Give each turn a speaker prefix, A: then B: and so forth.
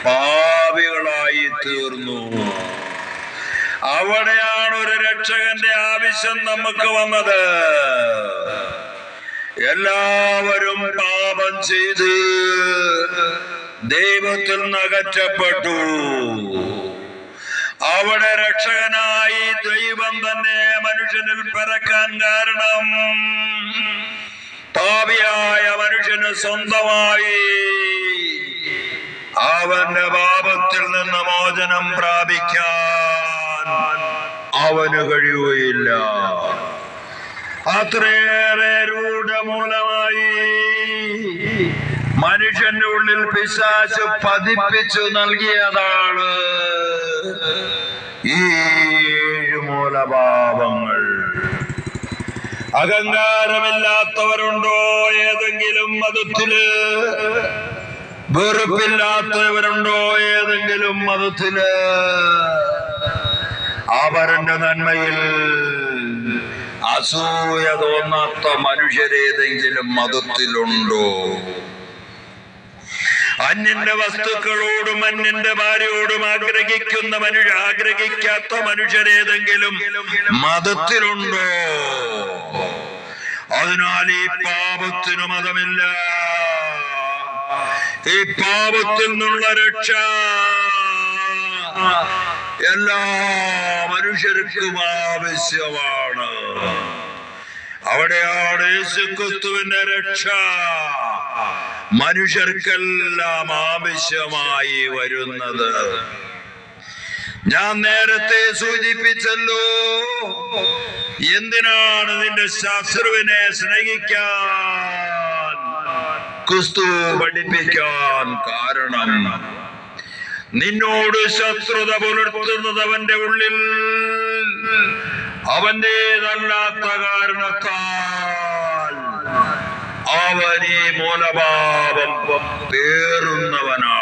A: പാപികളായി തീർന്നു. അവിടെയാണ് ഒരു രക്ഷകന്റെ ആവശ്യം നമുക്ക് വന്നത്. എല്ലാവരും പാപം ചെയ്ത് ദൈവത്തിൽ നിന്ന് അകറ്റപ്പെട്ടു. അവിടെ രക്ഷകനായി ദൈവം തന്നെ മനുഷ്യനിൽ പിറക്കാൻ കാരണം പാപിയായ മനുഷ്യന് സ്വന്തമായി അവന്റെ പാപത്തിൽ നിന്ന് മോചനം പ്രാപിക്കാൻ അവന് കഴിയുകയില്ല. അത്രയേറെ രൂഢമൂലമായി മനുഷ്യന്റെ ഉള്ളിൽ പിശാച് പതിപ്പിച്ചു നൽകിയതാണ് ഈ മൂലപാപങ്ങൾ. അഹങ്കാരമില്ലാത്തവരുണ്ടോ ഏതെങ്കിലും മതത്തില്? വെറുപ്പില്ലാത്തവരുണ്ടോ ഏതെങ്കിലും മതത്തില്? അവരുടെ നന്മയിൽ അസൂയ തോന്നാത്ത മനുഷ്യരേതെങ്കിലും മതത്തിലുണ്ടോ? അന്യന്റെ വസ്തുക്കളോടും അന്യന്റെ ഭാര്യയോടും ആഗ്രഹിക്കാത്ത മനുഷ്യരേതെങ്കിലും മതത്തിലുണ്ടോ? അതിനാൽ ഈ പാപത്തിനു മതമില്ല. ഈ പാപത്തിൽ നിന്നുള്ള രക്ഷ എല്ലാ മനുഷ്യർക്കും ആവശ്യമാണ്. അവിടെയാണ് യേശുക്രിസ്തുവിന്റെ രക്ഷ മനുഷ്യർക്കെല്ലാം ആവശ്യമായി വരുന്നത്. ഞാൻ നേരത്തെ സൂചിപ്പിച്ചല്ലോ, എന്തിനാണ് നിന്റെ ശത്രുവിനെ സ്നേഹിക്കാൻ ക്രിസ്തു പഠിപ്പിക്കാൻ കാരണം? നിന്നോട് ശത്രുത പുലർത്തുന്നത് അവന്റെ ഉള്ളിൽ അവന്റേതല്ലാത്ത കാരണത്താൽ അവൻ ഈ മൂലപാപം പേറുന്നവനാണ്.